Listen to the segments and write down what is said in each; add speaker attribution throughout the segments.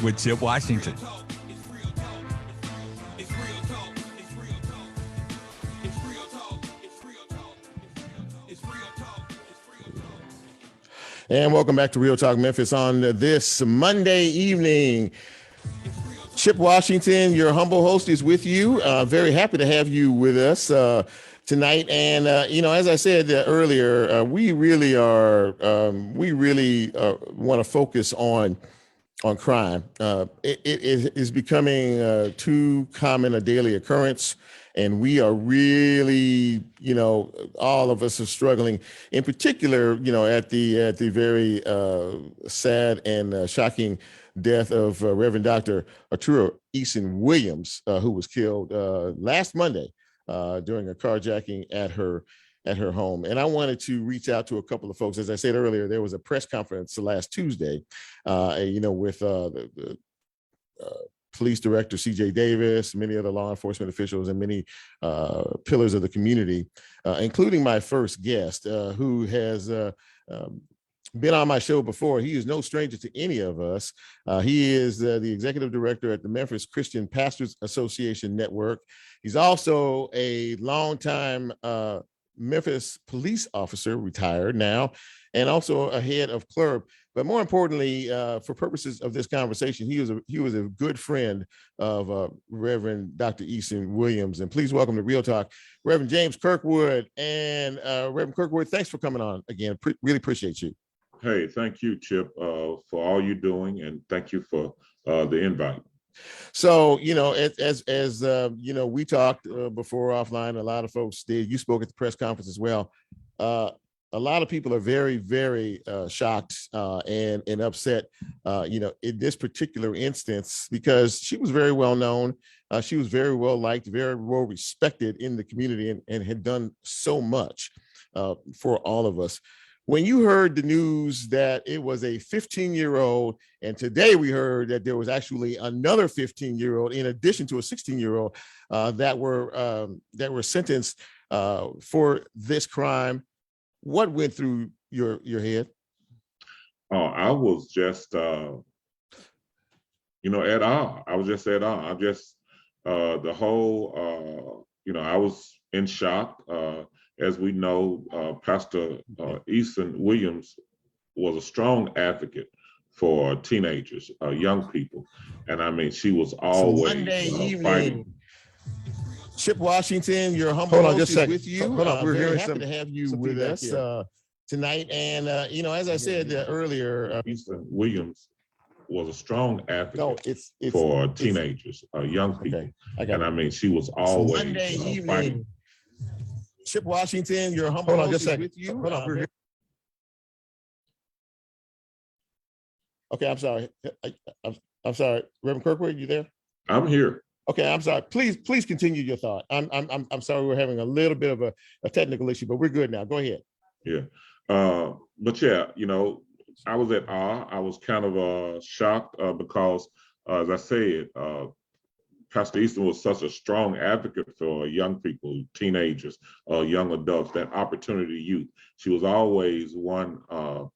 Speaker 1: with Chip Washington.
Speaker 2: And welcome back to Real Talk Memphis on this Monday evening. Chip Washington, your humble host, is with you. Very happy to have you with us tonight. And, as I said earlier, we really want to focus on crime. It is becoming too common a daily occurrence. And we are really, all of us are struggling. In particular, at the very sad and shocking death of Reverend Dr. Arturo Eason Williams, who was killed last Monday during a carjacking at her home. And I wanted to reach out to a couple of folks. As I said earlier, there was a press conference last Tuesday, with the police director, C.J. Davis, many other law enforcement officials, and many pillars of the community, including my first guest, who has been on my show before. He is no stranger to any of us. He is the executive director at the Memphis Christian Pastors Association Network. He's also a longtime Memphis police officer, retired now, and also a head of clerk. But more importantly, for purposes of this conversation, he was a good friend of Reverend Dr. Eason Williams. And please welcome to Real Talk, Reverend James Kirkwood. And Reverend Kirkwood, thanks for coming on again. Really appreciate you.
Speaker 3: Hey, thank you, Chip, for all you're doing, and thank you for the invite.
Speaker 2: So, as we talked before offline, a lot of folks did. You spoke at the press conference as well. A lot of people are very, very shocked and upset, in this particular instance, because she was very well known. She was very well liked, very well respected in the community, and had done so much for all of us. When you heard the news that it was a 15-year-old, and today we heard that there was actually another 15-year-old in addition to a 16-year-old that were sentenced for this crime, what went through your head?
Speaker 3: Oh, I was just, at awe. I was just at awe. I just, the whole, I was in shock. As we know, Pastor Eason Williams was a strong advocate for teenagers, young people. And I mean, she was always
Speaker 2: Monday evening.
Speaker 3: Fighting.
Speaker 2: Chip Washington, your humble host, is with you. Hold on, we're very happy to have you with us tonight. And as I said earlier,
Speaker 3: Eason Williams was a strong advocate for teenagers, young people. Okay, and I mean, she was always
Speaker 2: Monday evening.
Speaker 3: Fighting.
Speaker 2: Chip Washington, your humble host, is with you. Hold on, okay, I'm sorry. I'm sorry, Reverend Kirkwood, you there?
Speaker 3: I'm here.
Speaker 2: Okay, I'm sorry. Please continue your thought. I'm sorry, we're having a little bit of a technical issue, but we're good now. Go ahead.
Speaker 3: Yeah, but yeah, I was at awe. I was kind of shocked because, as I said, Pastor Eason was such a strong advocate for young people, teenagers, young adults, that opportunity youth. She was always one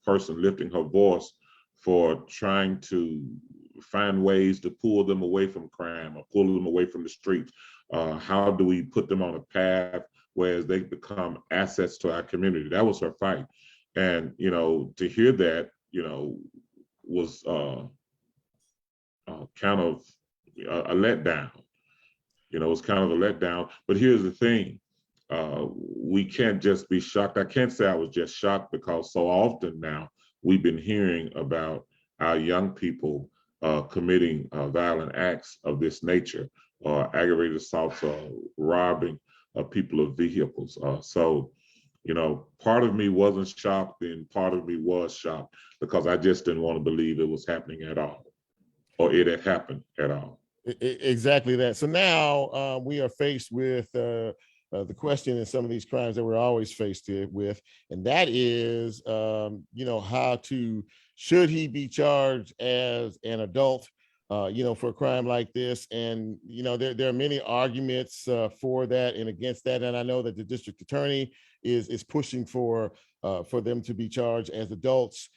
Speaker 3: person lifting her voice for trying to find ways to pull them away from crime or pull them away from the streets. How do we put them on a path where they become assets to our community? That was her fight. And, to hear that, was kind of a letdown. It was kind of a letdown. But here's the thing. We can't just be shocked. I can't say I was just shocked, because so often now we've been hearing about our young people committing violent acts of this nature, or aggravated assaults, or robbing people of vehicles. So, part of me wasn't shocked, and part of me was shocked, because I just didn't want to believe it was happening at all, or it had happened at all.
Speaker 2: Exactly that. So now we are faced with the question in some of these crimes that we're always faced with, and that is, should he be charged as an adult, for a crime like this? And, there are many arguments for that and against that. And I know that the district attorney is pushing for them to be charged as adults.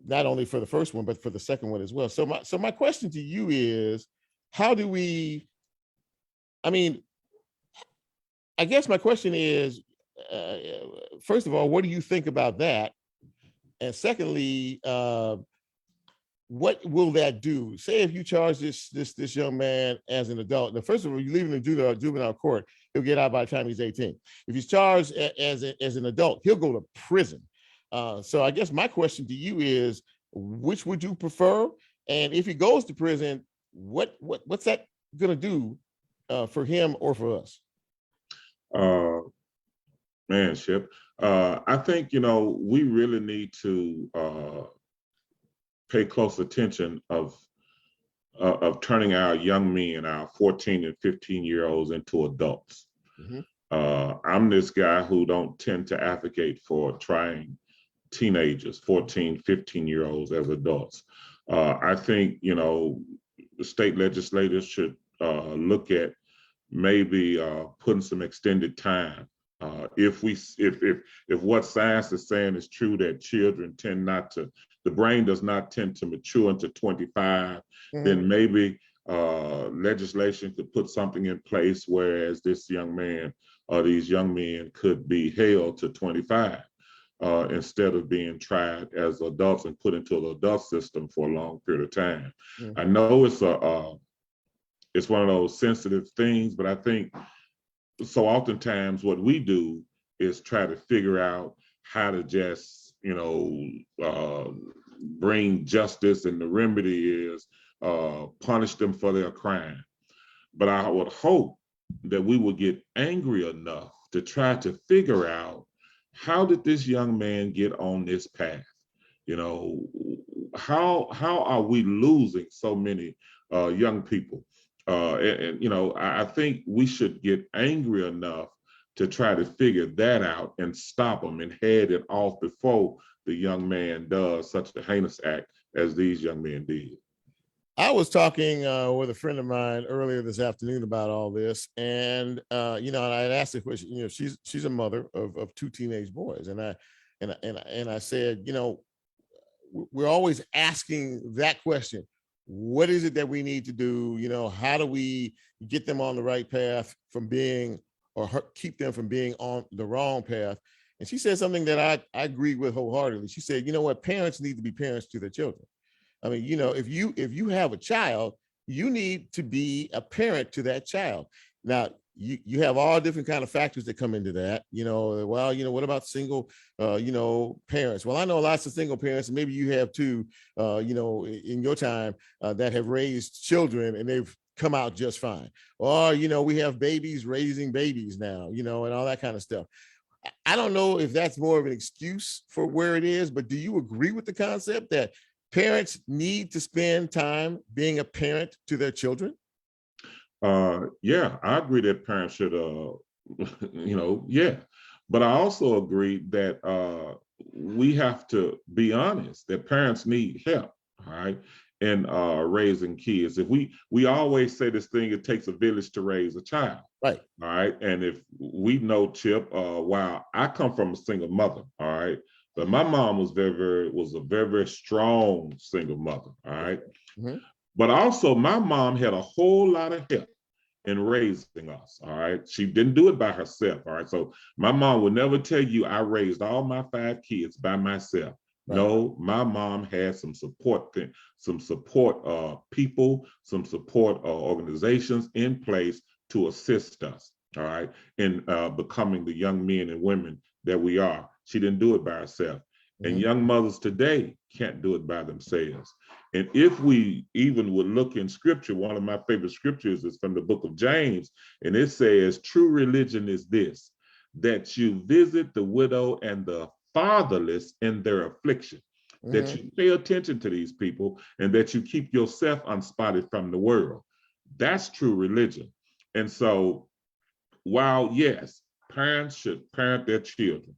Speaker 2: not only for the first one, but for the second one as well. So my question to you is, how do we, I mean, I guess my question is, first of all, what do you think about that? And secondly, what will that do? Say if you charge this young man as an adult. Now, first of all, you leave him in juvenile court, he'll get out by the time he's 18. If he's charged as an adult, he'll go to prison. So I guess my question to you is, which would you prefer? And if he goes to prison, what's that going to do for him or for us?
Speaker 3: Man, Ship, I think, we really need to pay close attention of turning our young men, our 14 and 15-year-olds into adults. Mm-hmm. I'm this guy who don't tend to advocate for trying teenagers, 14, 15-year-olds as adults. I think, the state legislators should look at maybe putting some extended time. If what science is saying is true, that children tend not to, the brain does not tend to mature until 25, mm-hmm. then maybe legislation could put something in place, whereas this young man or these young men could be held to 25 instead of being tried as adults and put into the adult system for a long period of time. Mm-hmm. I know it's one of those sensitive things, but I think so oftentimes what we do is try to figure out how to just, bring justice, and the remedy is punish them for their crime. But I would hope that we would get angry enough to try to figure out, how did this young man get on this path? How are we losing so many young people? I think we should get angry enough to try to figure that out and stop them and head it off before the young man does such a heinous act as these young men did.
Speaker 2: I was talking with a friend of mine earlier this afternoon about all this, and and I had asked the question. She's a mother of two teenage boys, and I said, we're always asking that question. What is it that we need to do? How do we get them on the right path from being, or keep them from being on the wrong path? And she said something that I agree with wholeheartedly. She said, parents need to be parents to their children. I mean, if you have a child, you need to be a parent to that child. Now, you have all different kind of factors that come into that. What about single, parents? Well, I know lots of single parents, and maybe you have too, in your time that have raised children and they've come out just fine. Or, we have babies raising babies now, and all that kind of stuff. I don't know if that's more of an excuse for where it is, but do you agree with the concept that parents need to spend time being a parent to their children?
Speaker 3: Yeah, I agree that parents should, yeah. But I also agree that we have to be honest, that parents need help, all right, in raising kids. If we always say this thing, it takes a village to raise a child.
Speaker 2: Right.
Speaker 3: All right. And if we know, Chip, while I come from a single mother, all right, but my mom was a very, very strong single mother. All right. Mm-hmm. But also my mom had a whole lot of help in raising us. All right. She didn't do it by herself. All right. So my mom would never tell you I raised all my 5 kids by myself. Right. No, my mom had some support people, some support organizations in place to assist us, all right, in becoming the young men and women that we are. She didn't do it by herself. Mm-hmm. And young mothers today can't do it by themselves. And if we even would look in scripture, one of my favorite scriptures is from the book of James, and it says, true religion is this, that you visit the widow and the fatherless in their affliction, mm-hmm. that you pay attention to these people, and that you keep yourself unspotted from the world. That's true religion. And so, while yes, parents should parent their children,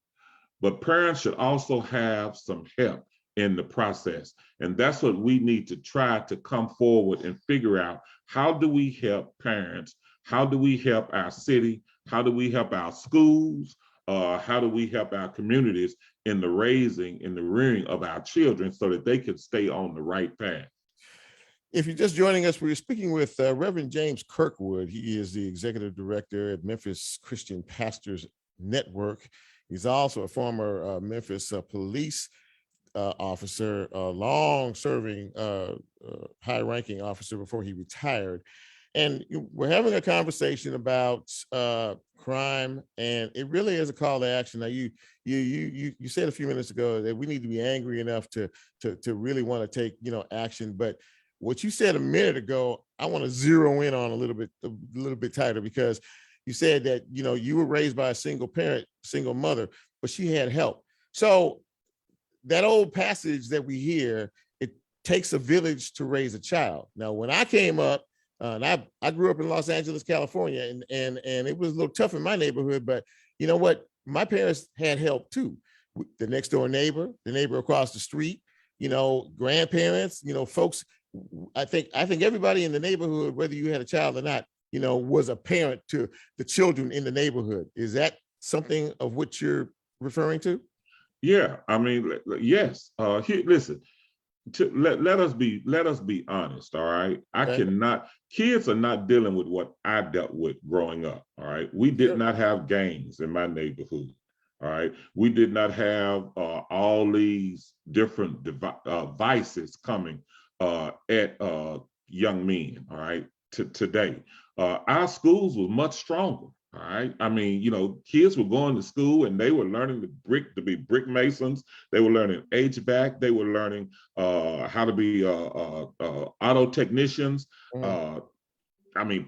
Speaker 3: but parents should also have some help in the process. And that's what we need to try to come forward and figure out. How do we help parents? How do we help our city? How do we help our schools how do we help our communities in the raising and the rearing of our children so that they can stay on the right path.
Speaker 2: If you're just joining us, we're speaking with Reverend James Kirkwood. He is the executive director at Memphis Christian Pastors Network. He's also a former Memphis police officer, a long-serving, high-ranking officer before he retired. And we're having a conversation about crime, and it really is a call to action. Now, you said a few minutes ago that we need to be angry enough to really want to take action, but what you said a minute ago, I want to zero in on a little bit tighter, because you said that you were raised by a single parent, single mother, but she had help. So that old passage that we hear, it takes a village to raise a child. Now, when I came up, and I grew up in Los Angeles, California, and it was a little tough in my neighborhood, but you know what? My parents had help too. The next door neighbor, the neighbor across the street, grandparents, folks. I think everybody in the neighborhood, whether you had a child or not, was a parent to the children in the neighborhood. Is that something of which you're referring to?
Speaker 3: Yeah, I mean, yes. Listen, let us be honest. All right,
Speaker 2: Okay.
Speaker 3: Kids are not dealing with what I dealt with growing up. All right, we did not have gangs in my neighborhood. All right, we did not have all these different vices coming at young men. All right, today, our schools were much stronger. All right. I mean, kids were going to school and they were learning to be brick masons. They were learning HVAC. They were learning how to be auto technicians.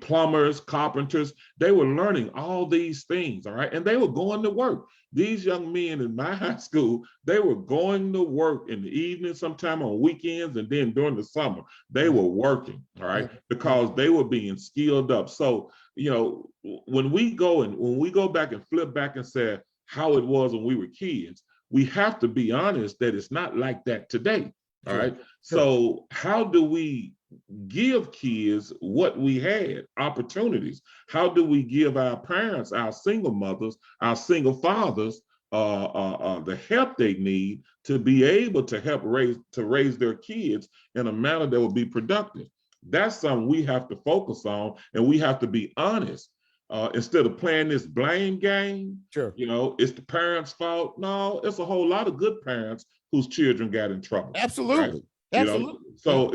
Speaker 3: Plumbers, carpenters. They were learning all these things. All right. And they were going to work. These young men in my high school, they were going to work in the evening, sometime on weekends, and then during the summer, they were working, all right, because they were being skilled up. So, when we go back and flip back and say how it was when we were kids, we have to be honest that it's not like that today. All right. So how do we give kids what we had, opportunities? How do we give our parents, our single mothers, our single fathers, the help they need to be able to help raise their kids in a manner that will be productive? That's something we have to focus on, and we have to be honest. Instead of playing this blame game, it's the parents' fault. No, it's a whole lot of good parents whose children got in trouble.
Speaker 2: Absolutely.
Speaker 3: Right?
Speaker 2: Absolutely.
Speaker 3: So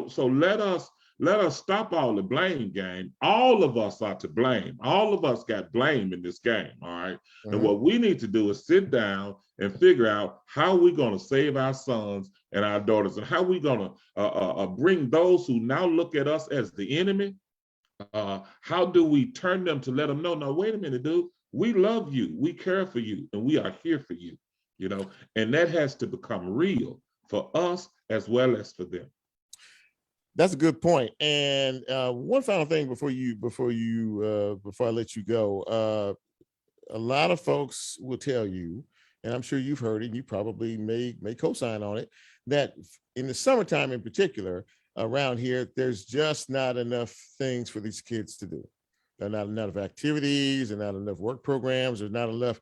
Speaker 3: so let us stop all the blame game. All of us are to blame. All of us got blame in this game. All right. And what we need to do is sit down and figure out how we're going to save our sons and our daughters, and how we're going to bring those who now look at us as the enemy. How do we turn them to let them know, no, wait a minute, dude, we love you, we care for you, and we are here for you, and that has to become real for us as well as for them.
Speaker 2: That's a good point. And one final thing before I let you go, a lot of folks will tell you, and I'm sure you've heard it, and you probably may co-sign on it, that in the summertime in particular, around here, there's just not enough things for these kids to do. There are not enough activities, and not enough work programs, there's not enough,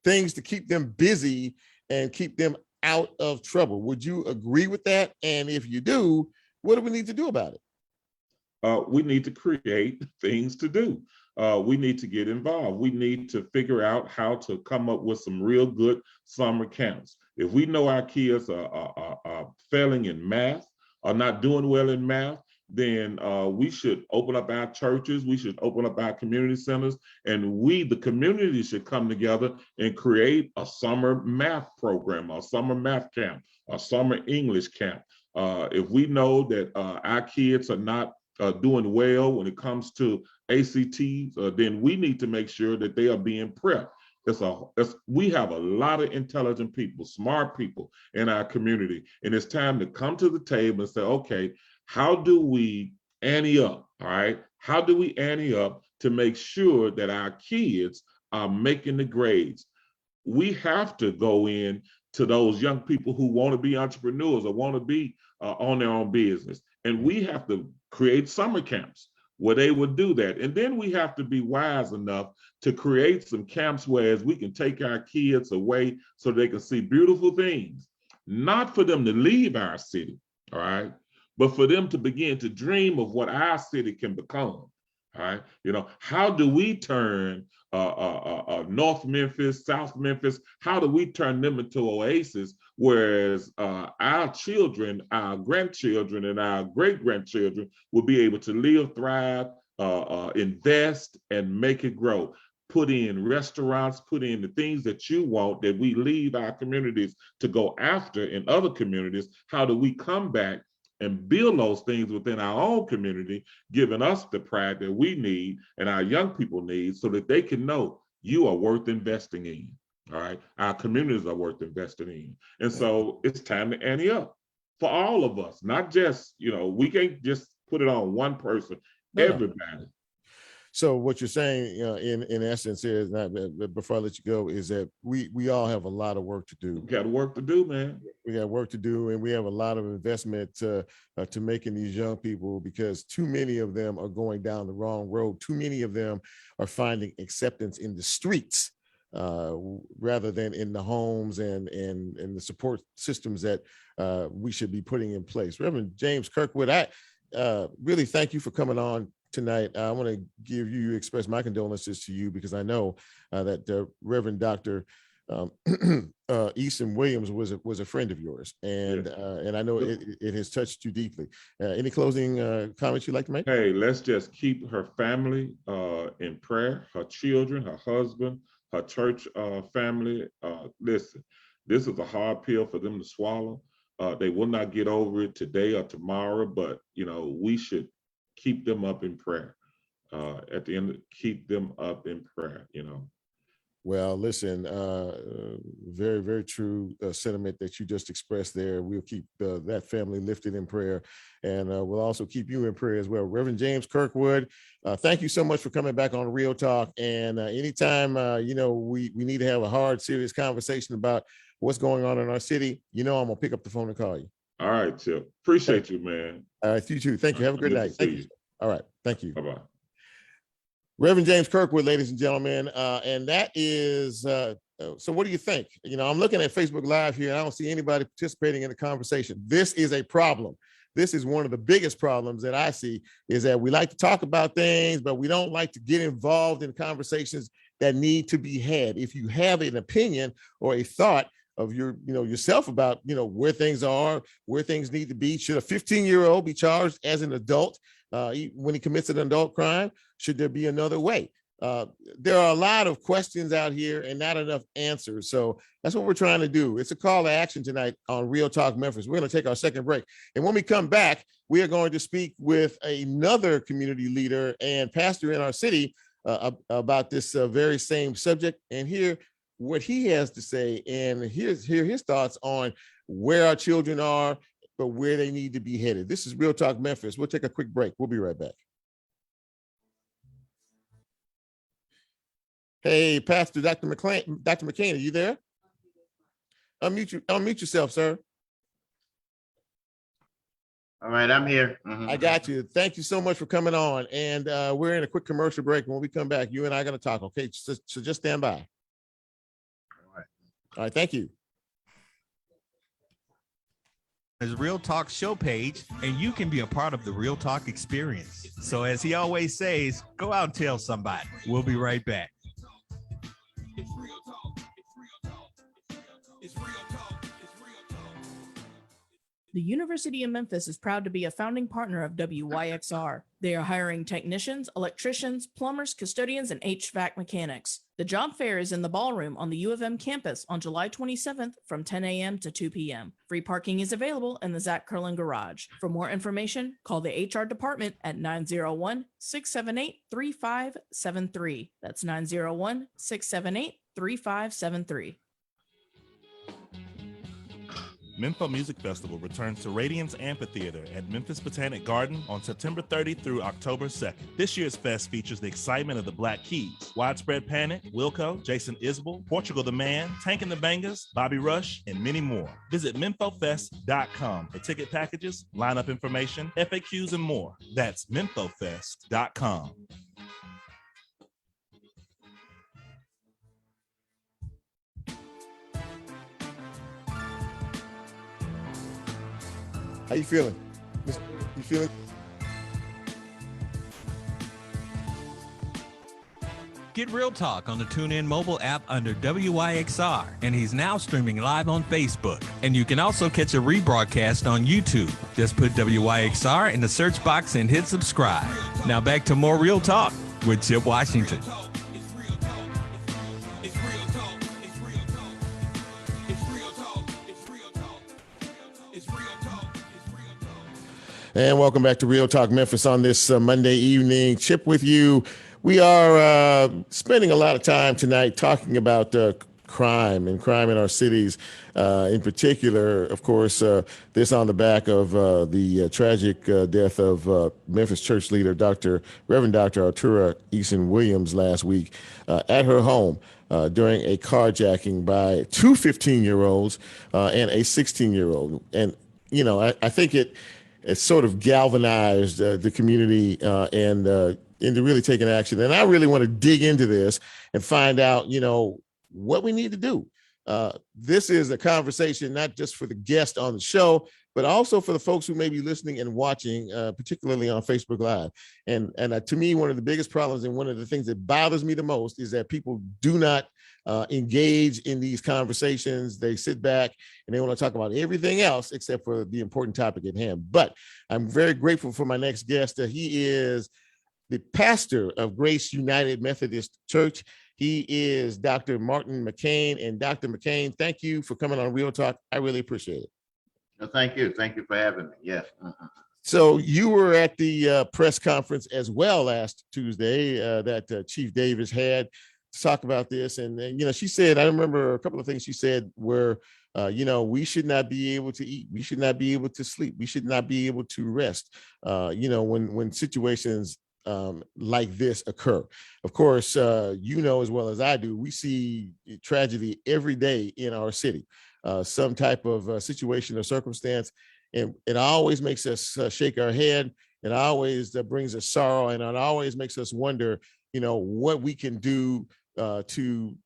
Speaker 2: things to keep them busy and keep them out of trouble. Would you agree with that? And if you do, what do we need to do about it?
Speaker 3: We need to create things to do. We need to get involved. We need to figure out how to come up with some real good summer camps. If we know our kids are failing in math, are not doing well in math, then we should open up our churches, we should open up our community centers, and we, the community, should come together and create a summer math program, a summer math camp, a summer English camp. If we know that our kids are not doing well when it comes to ACTs, then we need to make sure that they are being prepped. We have a lot of intelligent people, smart people in our community, and it's time to come to the table and say, okay, how do we ante up, all right? How do we ante up to make sure that our kids are making the grades? We have to go in to those young people who want to be entrepreneurs or want to be on their own business, and we have to create summer camps where they would do that. And then we have to be wise enough to create some camps where we can take our kids away so they can see beautiful things, not for them to leave our city, all right, but for them to begin to dream of what our city can become. All right, how do we turn North Memphis, South Memphis, how do we turn them into oases, whereas our children, our grandchildren, and our great-grandchildren will be able to live, thrive, invest, and make it grow. Put in restaurants, put in the things that you want that we leave our communities to go after in other communities. How do we come back and build those things within our own community, giving us the pride that we need and our young people need, so that they can know you are worth investing in. All right, our communities are worth investing in. And so it's time to ante up for all of us, not just, we can't just put it on one person, everybody.
Speaker 2: So what you're saying, in essence, is that, before I let you go, is that we all have a lot of work to do.
Speaker 3: We got work to do, man.
Speaker 2: We got work to do, and we have a lot of investment to making these young people, because too many of them are going down the wrong road. Too many of them are finding acceptance in the streets rather than in the homes and the support systems that we should be putting in place. Reverend James Kirkwood, I really thank you for coming on tonight. I want to express my condolences to you, because I know that Reverend Dr. Easton Williams was a friend of yours, and I know it has touched you deeply. Any closing comments you'd like to make?
Speaker 3: Hey, let's just keep her family in prayer, her children, her husband, her church family. Listen, this is a hard pill for them to swallow. They will not get over it today or tomorrow, but we should keep them up in prayer. At the end, keep them up in prayer.
Speaker 2: Well, listen, very, very true sentiment that you just expressed there. We'll keep that family lifted in prayer, and we'll also keep you in prayer as well. Reverend James Kirkwood, thank you so much for coming back on Real Talk. And anytime, we need to have a hard, serious conversation about what's going on in our city, I'm going to pick up the phone and call you.
Speaker 3: All right, Chip. Appreciate you, man.
Speaker 2: All right, you too. Thank you. Have a good night. Thank you. All right. Thank you.
Speaker 3: Bye-bye.
Speaker 2: Reverend James Kirkwood, ladies and gentlemen. And that is, so what do you think? I'm looking at Facebook Live here, and I don't see anybody participating in the conversation. This is a problem. This is one of the biggest problems that I see, is that we like to talk about things, but we don't like to get involved in conversations that need to be had. If you have an opinion or a thought of yourself about, where things are, where things need to be. Should a 15-year-old be charged as an adult when he commits an adult crime? Should there be another way? There are a lot of questions out here and not enough answers. So that's what we're trying to do. It's a call to action tonight on Real Talk Memphis. We're going to take our second break. And when we come back, we are going to speak with another community leader and pastor in our city about this very same subject, and hear what he has to say, and hear his thoughts on where our children are, but where they need to be headed. This is Real Talk Memphis. We'll take a quick break. We'll be right back. Hey, Pastor Dr. McCain, are you there? Unmute yourself, sir.
Speaker 1: All right, I'm here.
Speaker 2: I got you. Thank you so much for coming on. And we're in a quick commercial break. When we come back, you and I are going to talk, okay? So just stand by. All right, thank you.
Speaker 4: His Real Talk show page, and you can be a part of the Real Talk experience. So as he always says, go out and tell somebody. We'll be right back. It's Real Talk. It's Real Talk. It's Real Talk.
Speaker 5: It's Real Talk. The University of Memphis is proud to be a founding partner of WYXR. They are hiring technicians, electricians, plumbers, custodians, and HVAC mechanics. The job fair is in the ballroom on the U of M campus on July 27th from 10 a.m. to 2 p.m. Free parking is available in the Zach Curlin Garage. For more information, call the HR department at 901-678-3573. That's 901-678-3573.
Speaker 6: Memphis Music Festival returns to Radiance Amphitheater at Memphis Botanic Garden on September 30th through October 2nd. This year's fest features the excitement of the Black Keys, Widespread Panic, Wilco, Jason Isbell, Portugal the Man, Tank and the Bangers, Bobby Rush, and many more. Visit memphofest.com for ticket packages, lineup information, FAQs, and more. That's memphofest.com.
Speaker 2: How you feeling? You feeling?
Speaker 4: Get Real Talk on the TuneIn mobile app under WYXR, and he's now streaming live on Facebook. And you can also catch a rebroadcast on YouTube. Just put WYXR in the search box and hit subscribe. Now back to more Real Talk with Chip Washington.
Speaker 2: And welcome back to Real Talk Memphis on this Monday evening. Chip with you. We are spending a lot of time tonight talking about crime in our cities. In particular, of course, this on the back of the tragic death of Memphis church leader, Reverend Dr. Artura Eason Williams last week at her home during a carjacking by two 15-year-olds and a 16-year-old. And, you know, I think it sort of galvanized the community into really taking action. And I really want to dig into this and find out, you know, what we need to do. This is a conversation not just for the guest on the show, but also for the folks who may be listening and watching, particularly on Facebook Live. And to me, one of the biggest problems and one of the things that bothers me the most is that people do not engage in these conversations. They sit back and they want to talk about everything else except for the important topic at hand. But I'm very grateful for my next guest. He is the pastor of Grace United Methodist Church. He is Dr. Martin Mccain. And Dr. Mccain, thank you for coming on Real Talk. I really appreciate it.
Speaker 1: Well, thank you. Thank you for having me. Yes.
Speaker 2: So you were at the press conference as well last Tuesday that Chief Davis had to talk about this. And you know, she said, I remember a couple of things she said were, you know, we should not be able to eat. We should not be able to sleep. We should not be able to rest, you know, when situations like this occur. Of course, you know as well as I do, we see tragedy every day in our city, some type of situation or circumstance, and it always makes us shake our head. It always brings us sorrow, and it always makes us wonder, you know, what we can do to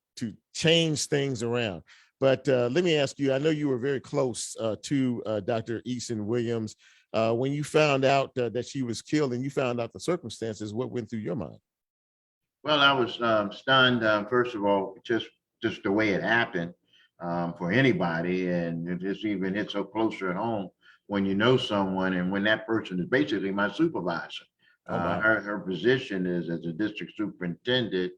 Speaker 2: change things around. But let me ask you, I know you were very close to Dr. Eason Williams. When you found out that she was killed and you found out the circumstances, what went through your mind?
Speaker 1: Well, I was stunned, first of all, just the way it happened for anybody. And it just even hit so closer at home when you know someone and when that person is basically my supervisor. Her position is as a district superintendent.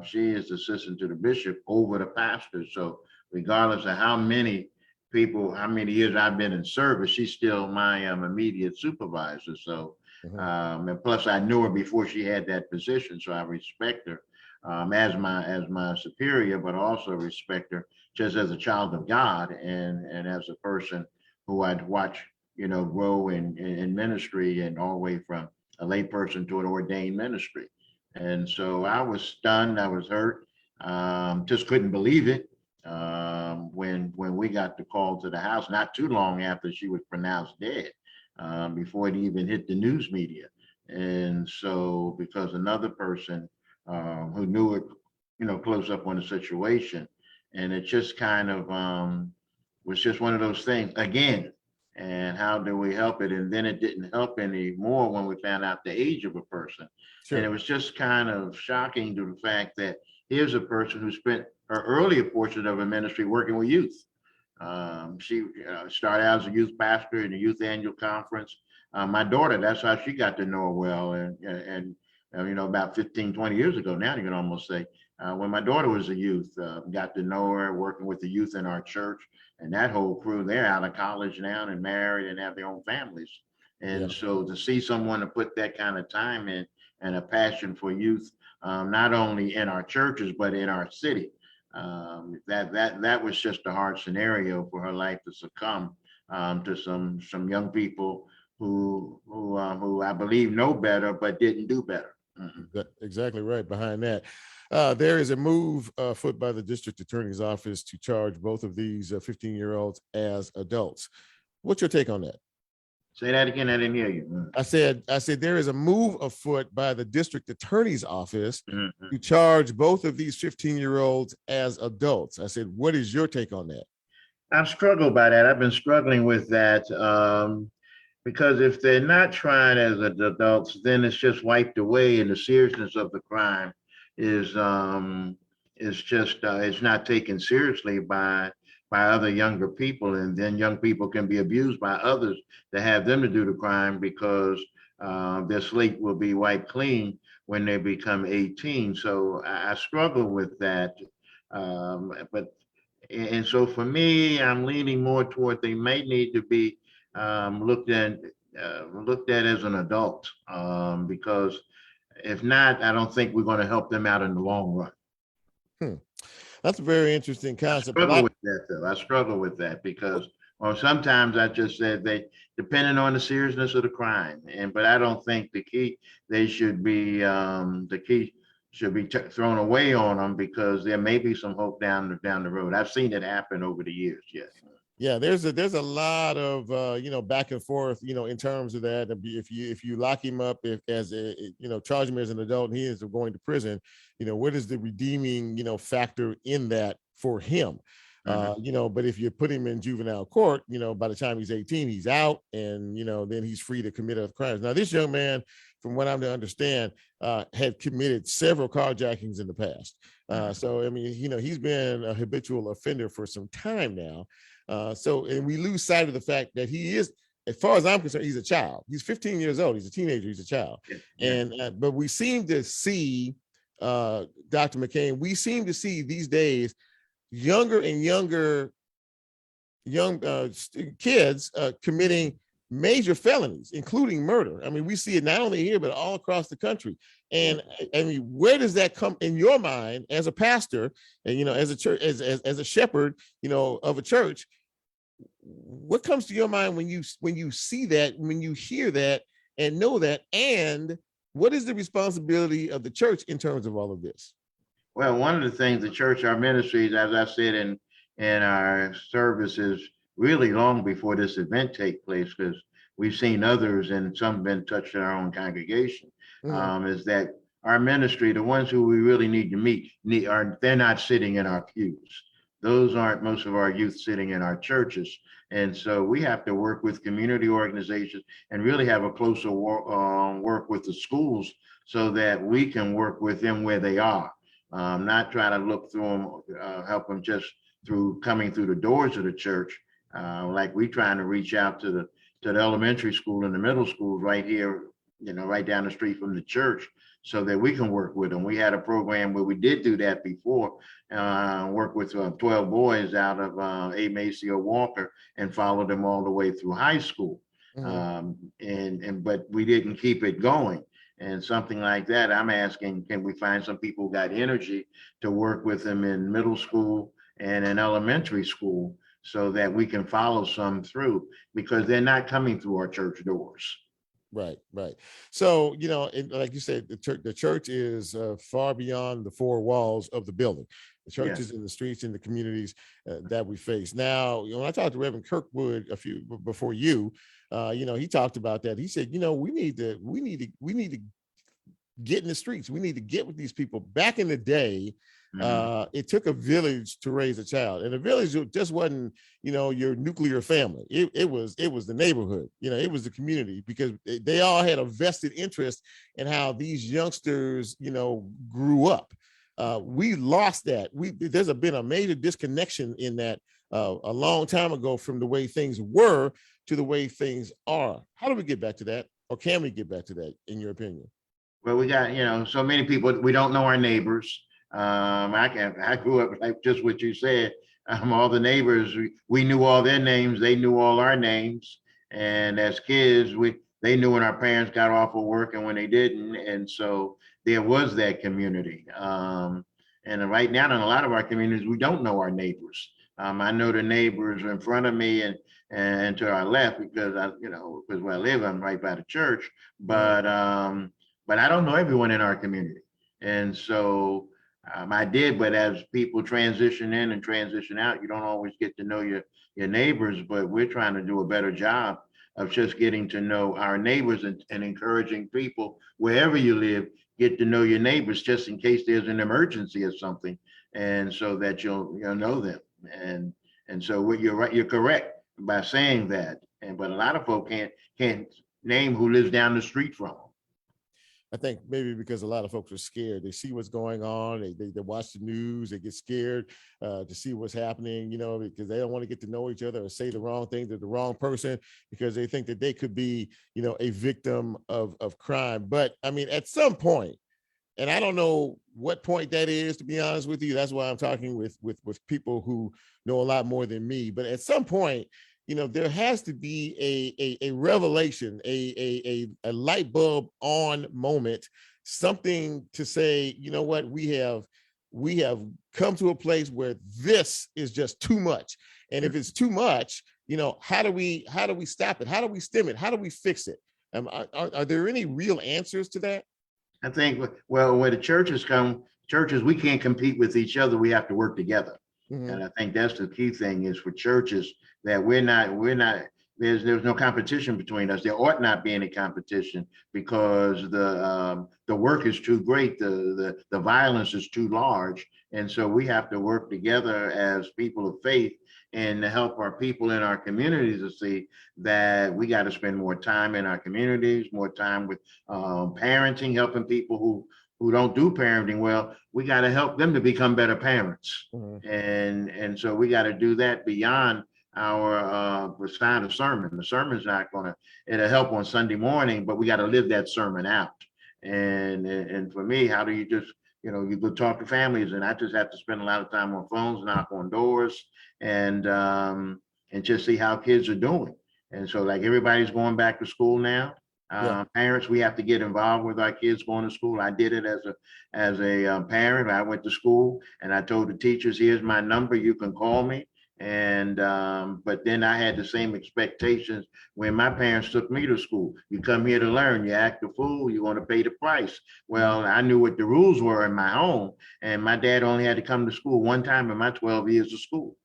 Speaker 1: She is assistant to the bishop over the pastor. So regardless of how many years I've been in service, she's still my immediate supervisor. So, and plus I knew her before she had that position. So I respect her as my superior, but also respect her just as a child of God and as a person who I'd watch, you know, grow in ministry and all the way from a lay person to an ordained ministry. And so I was stunned, I was hurt, just couldn't believe it. When we got the call to the house, not too long after she was pronounced dead, before it even hit the news media. And so because another person who knew it, you know, close up on the situation, and it just kind of was just one of those things again. And how do we help it? And then it didn't help anymore when we found out the age of a person. Sure. And it was just kind of shocking to the fact that here's a person who spent her earlier portion of her ministry working with youth. She started out as a youth pastor in the youth annual conference. My daughter, that's how she got to know her well. And you know, about 15, 20 years ago now, you can almost say, when my daughter was a youth, got to know her working with the youth in our church. And that whole crew, they're out of college now and married and have their own families. And so to see someone to put that kind of time in and a passion for youth, not only in our churches, but in our city, That was just a hard scenario for her life to succumb to some young people who I believe know better but didn't do better.
Speaker 2: Exactly right. Behind that, there is a move afoot by the district attorney's office to charge both of these 15-year-olds as adults. What's your take on that?
Speaker 1: Say that again. I didn't hear you.
Speaker 2: I said there is a move afoot by the district attorney's office
Speaker 1: Mhm.
Speaker 2: to charge both of these 15-year-olds as adults. I said, what is your take on that?
Speaker 1: I've struggled by that. I've been struggling with that because if they're not tried as adults, then it's just wiped away, and the seriousness of the crime is just it's not taken seriously by other younger people, and then young people can be abused by others to have them to do the crime because their slate will be wiped clean when they become 18. So I struggle with that, but. And so for me, I'm leaning more toward they may need to be looked at as an adult because if not, I don't think we're going to help them out in the long run.
Speaker 2: That's a very interesting
Speaker 1: I
Speaker 2: concept.
Speaker 1: struggle with that though. I struggle with that because, or sometimes I just said depending on the seriousness of the crime, but I don't think the key should be thrown away on them because there may be some hope down the road. I've seen it happen over the years. Yes.
Speaker 2: Yeah, there's a lot of back and forth, in terms of that. If you lock him up charge him as an adult and he is going to prison, what is the redeeming factor in that for him? But if you put him in juvenile court, by the time he's 18, he's out, and then he's free to commit other crimes. Now, this young man, from what I'm to understand, had committed several carjackings in the past. So I mean, he's been a habitual offender for some time now. And we lose sight of the fact that he is, as far as I'm concerned, he's a child. He's 15 years old. He's a teenager. He's a child.
Speaker 1: Yeah.
Speaker 2: And but we seem to see, Dr. McCain, we seem to see these days younger and younger kids committing major felonies, including murder. I mean, we see it not only here, but all across the country. And I mean, where does that come in your mind as a pastor and, as a church, as a shepherd, of a church? What comes to your mind when you see that, when you hear that and know that? And what is the responsibility of the church in terms of all of this?
Speaker 1: Well, one of the things the church, our ministries, as I said in our services, really long before this event take place, because we've seen others and some been touched in our own congregation, is that our ministry, the ones who we really need to meet, they're not sitting in our pews. Those aren't most of our youth sitting in our churches. And so we have to work with community organizations and really have a closer work with the schools so that we can work with them where they are. Not try to look through them, help them just through coming through the doors of the church. Like we trying to reach out to the elementary school and the middle schools right here, right down the street from the church, so that we can work with them. We had a program where we did do that before, work with 12 boys out of A. Maceo Walker and followed them all the way through high school. But we didn't keep it going. And something like that, I'm asking, can we find some people who got energy to work with them in middle school and in elementary school so that we can follow some through, because they're not coming through our church doors.
Speaker 2: Right. So, like you said, the church is far beyond the four walls of the building. The church is in the streets, in the communities that we face. Now, when I talked to Reverend Kirkwood before you, he talked about that. He said, we need to get in the streets. We need to get with these people. Back in the day, it took a village to raise a child, and a village just wasn't, your nuclear family. It was the neighborhood, it was the community, because they all had a vested interest in how these youngsters, grew up. We lost that. There's been a major disconnection in that a long time ago from the way things were to the way things are. How do we get back to that, or can we get back to that, in your opinion?
Speaker 1: Well, we got, so many people, we don't know our neighbors. I grew up like just what you said. All the neighbors, we knew all their names. They knew all our names. And as kids, they knew when our parents got off of work and when they didn't. And so there was that community. And right now, in a lot of our communities, we don't know our neighbors. I know the neighbors in front of me and to our left because because where I live, I'm right by the church. But I don't know everyone in our community, and so I did. But as people transition in and transition out, you don't always get to know your neighbors. But we're trying to do a better job of just getting to know our neighbors and encouraging people wherever you live, get to know your neighbors just in case there's an emergency or something, and so that you'll know them. And so what you're right, you're correct by saying that. But a lot of folk can't name who lives down the street from them.
Speaker 2: I think maybe because a lot of folks are scared. They see what's going on. They watch the news. They get scared to see what's happening, because they don't want to get to know each other or say the wrong thing to the wrong person because they think that they could be, a victim of crime. But I mean, at some point, and I don't know what point that is, to be honest with you. That's why I'm talking with people who know a lot more than me. But at some point, there has to be a revelation, a light bulb on moment, something to say, you know what, we have come to a place where this is just too much. And if it's too much, how do we stop it? How do we stem it? How do we fix it? Are there any real answers to that?
Speaker 1: I think, well, where the churches we can't compete with each other. We have to work together. Mm-hmm. And I think that's the key thing is for churches that there's no competition between us. There ought not be any competition because the work is too great. The violence is too large. And so we have to work together as people of faith and to help our people in our communities to see that we got to spend more time in our communities, more time with parenting, helping people who don't do parenting well. We got to help them to become better parents. Mm-hmm. And so we got to do that beyond our side of sermon. The sermon's not it'll help on Sunday morning, but we got to live that sermon out. And for me, how do you just, you go talk to families, and I just have to spend a lot of time on phones, knock on doors, and just see how kids are doing. And so like everybody's going back to school now. Parents, we have to get involved with our kids going to school. I did it as a parent. I went to school and I told the teachers, here's my number, you can call me. And but then I had the same expectations when my parents took me to school. You come here to learn, you act a fool, you want to pay the price. Well, I knew what the rules were in my home, and my dad only had to come to school one time in my 12 years of school.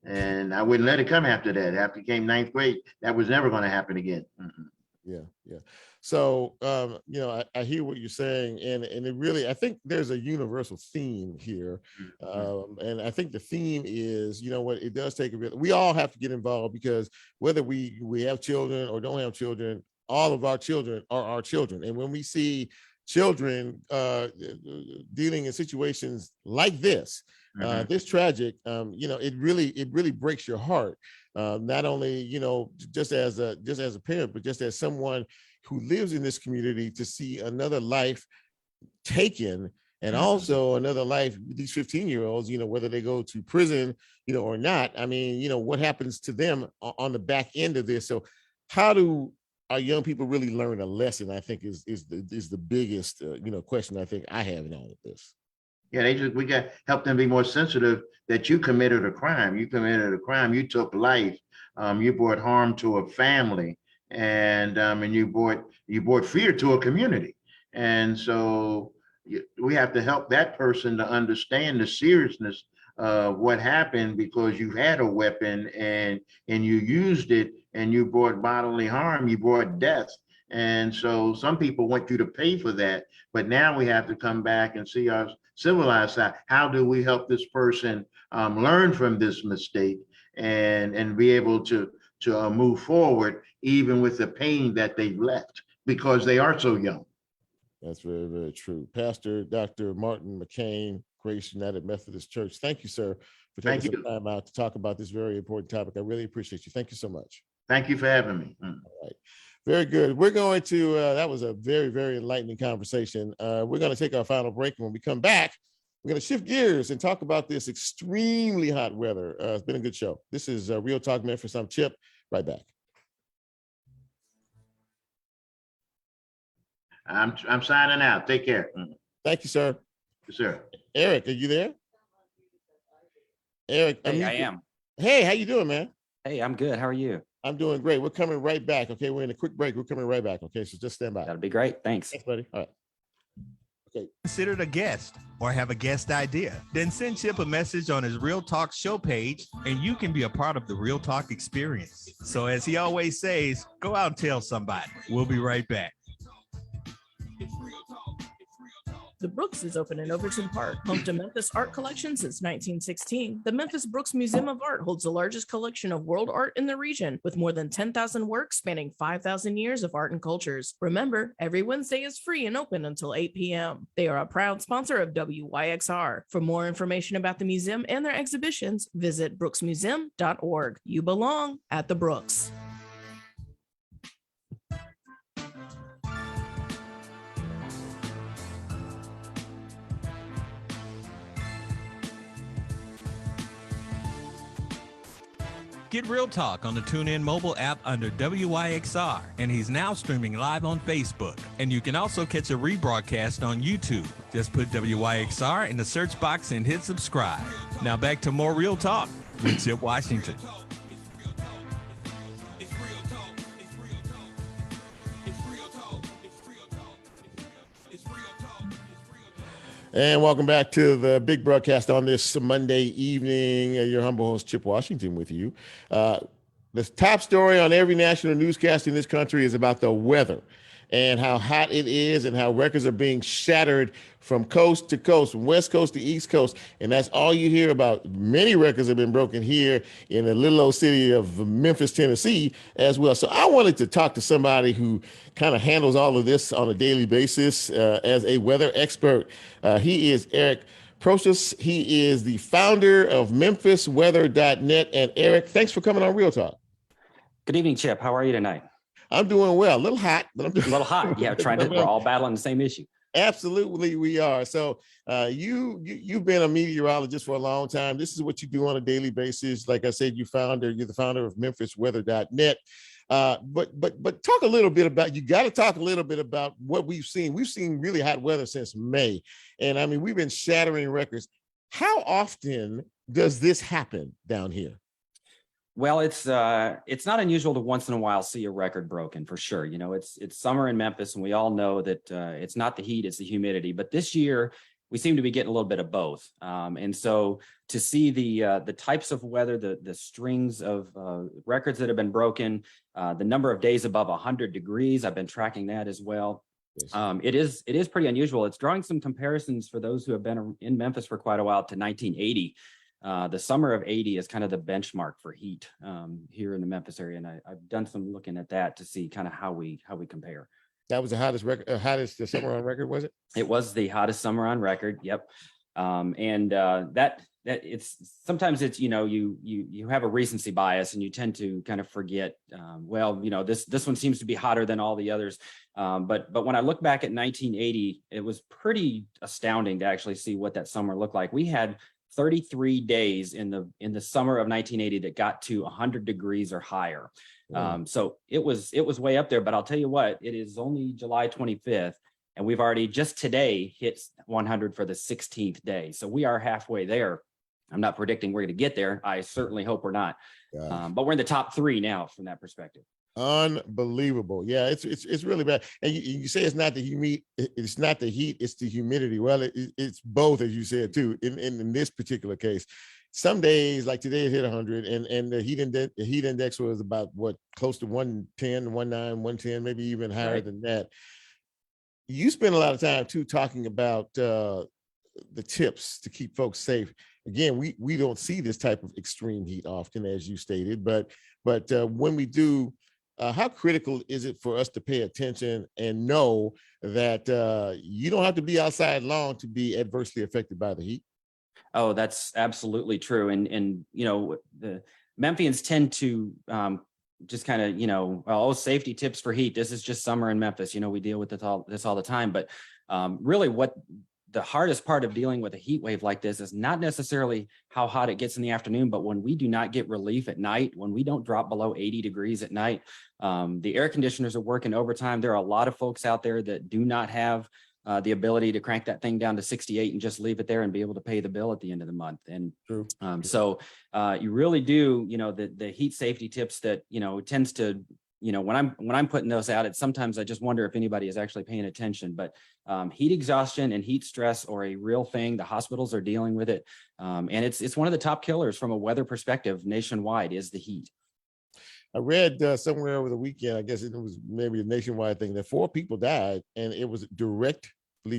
Speaker 1: And I wouldn't let it come after that. After it came ninth grade, that was never going to happen again. Mm-hmm.
Speaker 2: Yeah. So, I hear what you're saying, and it really, I think there's a universal theme here. And I think the theme is, it does take we all have to get involved, because whether we have children or don't have children, all of our children are our children. And when we see children dealing in situations like this, this tragic, it really breaks your heart. Not only, just as a parent, but just as someone who lives in this community, to see another life taken, and also another life, these 15-year-olds, whether they go to prison, or not. I mean, what happens to them on the back end of this? So how do our young people really learn a lesson? I think is the biggest, question I think I have in all of this.
Speaker 1: Yeah, we got to help them be more sensitive that you committed a crime. You committed a crime. You took life. You brought harm to a family, and you brought fear to a community. And so we have to help that person to understand the seriousness of what happened, because you had a weapon and you used it, and you brought bodily harm. You brought death. And so some people want you to pay for that. But now we have to come back and see our civilized side. How do we help this person learn from this mistake and be able to move forward, even with the pain that they've left, because they are so young.
Speaker 2: That's very, very true. Pastor Dr. Martin Mccain, Grace United Methodist Church. Thank you, sir, for taking some time out to talk about this very important topic. I really appreciate you. Thank you so much.
Speaker 1: Thank you for having me.
Speaker 2: All right. Very good. We're going to, that was a very, very enlightening conversation. We're going to take our final break. When we come back, we're going to shift gears and talk about this extremely hot weather. It's been a good show. This is Real Talk Memphis. I'm Chip. Right back.
Speaker 1: I'm signing out. Take care.
Speaker 2: Thank you, sir.
Speaker 1: Yes, sir.
Speaker 2: Erik, are you there? Erik,
Speaker 7: Hey, I am.
Speaker 2: Hey, how you doing, man?
Speaker 7: Hey, I'm good. How are you?
Speaker 2: I'm doing great. We're coming right back. Okay, we're in a quick break. We're coming right back. Okay, so just stand by.
Speaker 7: That'll be great. Thanks.
Speaker 2: Thanks, buddy. All right. Okay.
Speaker 4: Considered a guest or have a guest idea? Then send Chip a message on his Real Talk show page and you can be a part of the Real Talk experience. So as he always says, go out and tell somebody. We'll be right back.
Speaker 5: The Brooks is open in Overton Park, home to Memphis art collection since 1916. The Memphis Brooks Museum of Art holds the largest collection of world art in the region, with more than 10,000 works spanning 5,000 years of art and cultures. Remember, every Wednesday is free and open until 8 p.m. They are a proud sponsor of WYXR. For more information about the museum and their exhibitions, visit brooksmuseum.org. You belong at the Brooks.
Speaker 4: Get Real Talk on the TuneIn mobile app under WYXR, and he's now streaming live on Facebook. And you can also catch a rebroadcast on YouTube. Just put WYXR in the search box and hit subscribe. Now back to more Real Talk with Chip Washington.
Speaker 2: And welcome back to the big broadcast on this Monday evening. Your humble host, Chip Washington, with you. The top story on every national newscast in this country is about the weather and how hot it is and how records are being shattered from coast to coast, from West Coast to East Coast. And that's all you hear about. Many records have been broken here in the little old city of Memphis, Tennessee as well. So I wanted to talk to somebody who kind of handles all of this on a daily basis as a weather expert. He is Erik Proseus. He is the founder of MemphisWeather.net. And Erik, thanks for coming on Real Talk.
Speaker 7: Good evening, Chip. How are you tonight?
Speaker 2: I'm doing well. A little hot, but I'm doing
Speaker 7: A little hot. Yeah, we're all battling the same issue.
Speaker 2: Absolutely, we are. So you've been a meteorologist for a long time. This is what you do on a daily basis. Like I said, you're the founder of MemphisWeather.net. But talk a little bit about, you got to talk a little bit about what we've seen. We've seen really hot weather since May. And I mean, we've been shattering records. How often does this happen down here?
Speaker 7: Well, it's not unusual to once in a while see a record broken, for sure. You know, it's summer in Memphis, and we all know that it's not the heat, it's the humidity. But this year, we seem to be getting a little bit of both. And so to see the types of weather, the strings of records that have been broken, the number of days above 100 degrees, I've been tracking that as well. Yes. It is pretty unusual. It's drawing some comparisons for those who have been in Memphis for quite a while to 1980. The summer of 80 is kind of the benchmark for heat here in the Memphis area. And I've done some looking at that to see kind of how we compare.
Speaker 2: That was the hottest record, hottest summer on record, was it?
Speaker 7: It was the hottest summer on record. Yep. That it's sometimes it's, you know, you have a recency bias and you tend to kind of forget, well, you know, this one seems to be hotter than all the others. But when I look back at 1980, it was pretty astounding to actually see what that summer looked like. We had 33 days in the summer of 1980 that got to 100 degrees or higher. So it was way up there, but I'll tell you what, it is only July 25th and we've already just today hit 100 for the 16th day. So we are halfway there. I'm not predicting we're going to get there. I certainly hope we're not. But we're in the top 3 now from that perspective.
Speaker 2: Unbelievable. Yeah, it's really bad. And you say it's not the heat, it's the humidity. Well, it's both, as you said too, in this particular case. Some days, like today, it hit 100, and the heat index was about close to 110, 19, 110, maybe even higher than that. You spend a lot of time too talking about the tips to keep folks safe. Again, we don't see this type of extreme heat often, as you stated, but when we do, how critical is it for us to pay attention and know that you don't have to be outside long to be adversely affected by the heat?
Speaker 7: Oh, that's absolutely true. And you know, the Memphians tend to just kind of, you know, safety tips for heat. This is just summer in Memphis. You know, we deal with this all the time. But really what the hardest part of dealing with a heat wave like this is not necessarily how hot it gets in the afternoon, but when we do not get relief at night, when we don't drop below 80 degrees at night, the air conditioners are working overtime. There are a lot of folks out there that do not have the ability to crank that thing down to 68 and just leave it there and be able to pay the bill at the end of the month. And
Speaker 2: True.
Speaker 7: so you really do, the heat safety tips that, tends to, when I'm putting those out, it's sometimes I just wonder if anybody is actually paying attention, but heat exhaustion and heat stress are a real thing. The hospitals are dealing with it. And it's one of the top killers from a weather perspective nationwide is the heat.
Speaker 2: I read somewhere over the weekend, I guess it was maybe a nationwide thing, that 4 people died, and it was directly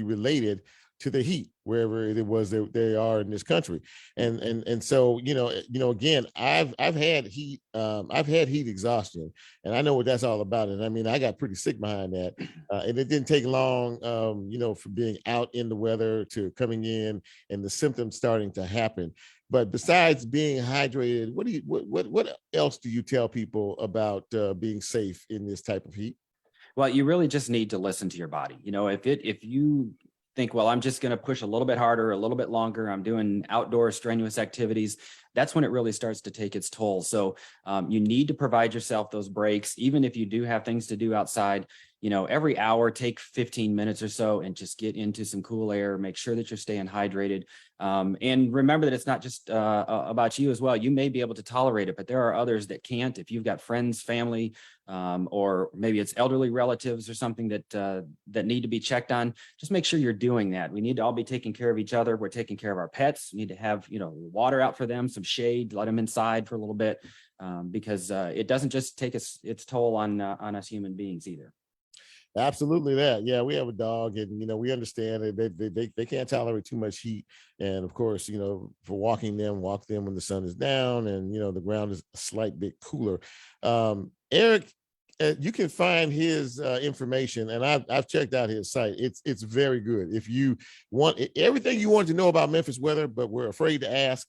Speaker 2: related to the heat wherever it was that they are in this country. And so, again, I've had heat exhaustion, and I know what that's all about. And I mean, I got pretty sick behind that. And it didn't take long, from being out in the weather to coming in and the symptoms starting to happen. But besides being hydrated, what else do you tell people about being safe in this type of heat?
Speaker 7: Well, you really just need to listen to your body. If you think, well, I'm just going to push a little bit harder, a little bit longer, I'm doing outdoor strenuous activities, that's when it really starts to take its toll. So you need to provide yourself those breaks, even if you do have things to do outside. Every hour, take 15 minutes or so and just get into some cool air, make sure that you're staying hydrated. And remember that it's not just about you as well. You may be able to tolerate it, but there are others that can't. If you've got friends, family, or maybe it's elderly relatives or something that need to be checked on, just make sure you're doing that. We need to all be taking care of each other. We're taking care of our pets. We need to have, water out for them, some shade, let them inside for a little bit, because it doesn't just take its toll on us human beings either.
Speaker 2: Absolutely that. Yeah, we have a dog, and we understand that they can't tolerate too much heat. And of course, for walk them when the sun is down and the ground is a slight bit cooler. Erik, you can find his information, and I've checked out his site. It's very good. If you want everything you want to know about Memphis weather, but we're afraid to ask,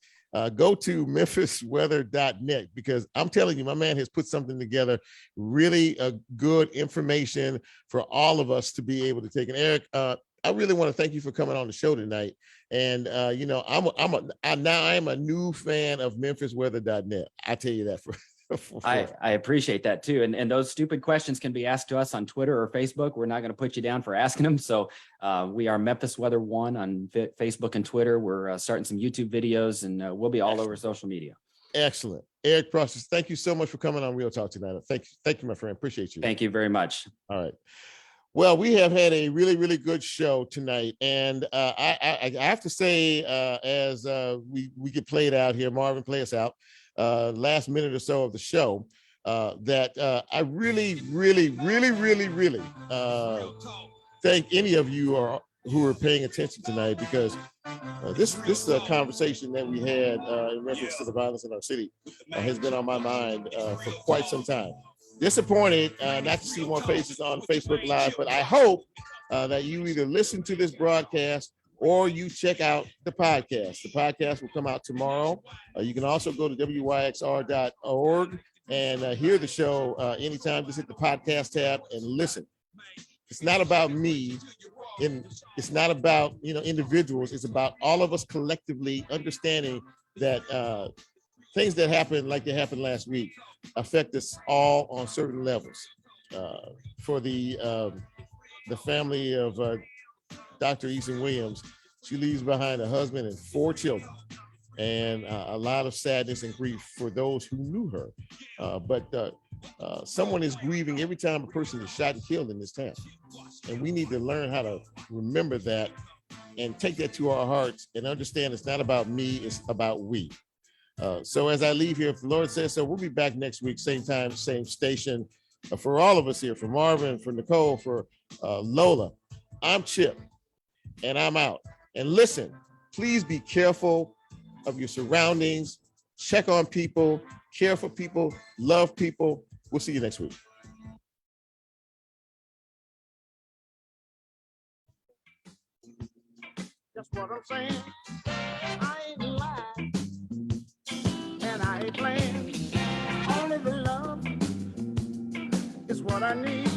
Speaker 2: go to memphisweather.net, because I'm telling you, my man has put something together, really good information for all of us to be able to take. And Erik, I really want to thank you for coming on the show tonight. And I am a new fan of memphisweather.net. I tell you that for.
Speaker 7: I appreciate that too. And those stupid questions can be asked to us on Twitter or Facebook. We're not going to put you down for asking them. So we are Memphis Weather 1 on Facebook and Twitter. We're starting some YouTube videos, and we'll be all over social media.
Speaker 2: Excellent. Erik Proseus, thank you so much for coming on Real Talk tonight. Thank you, my friend. Appreciate you.
Speaker 7: Thank you very much.
Speaker 2: All right. Well, we have had a really, really good show tonight. And I have to say, as we get played out here, Marvin, play us out. Last minute or so of the show, that I really, really, really, really, really thank any of you who are paying attention tonight, because this conversation that we had in reference to the violence in our city has been on my mind for quite some time. Disappointed not to see more faces on Facebook Live, but I hope that you either listen to this broadcast or you check out the podcast. The podcast will come out tomorrow. You can also go to wyxr.org and hear the show anytime. Just hit the podcast tab and listen. It's not about me, and it's not about individuals. It's about all of us collectively understanding that things that happen, like they happened last week, affect us all on certain levels. For the family of Dr. Eason Williams, she leaves behind a husband and 4 children, and a lot of sadness and grief for those who knew her. But someone is grieving every time a person is shot and killed in this town. And we need to learn how to remember that and take that to our hearts and understand it's not about me, it's about we. So as I leave here, if the Lord says so, we'll be back next week, same time, same station. For all of us here, for Marvin, for Nicole, for Lola, I'm Chip, and I'm out. And listen, please be careful of your surroundings, check on people, care for people, love people. We'll see you next week.
Speaker 8: That's what I'm saying. I ain't lying, and I ain't playing. Only the love is what I need.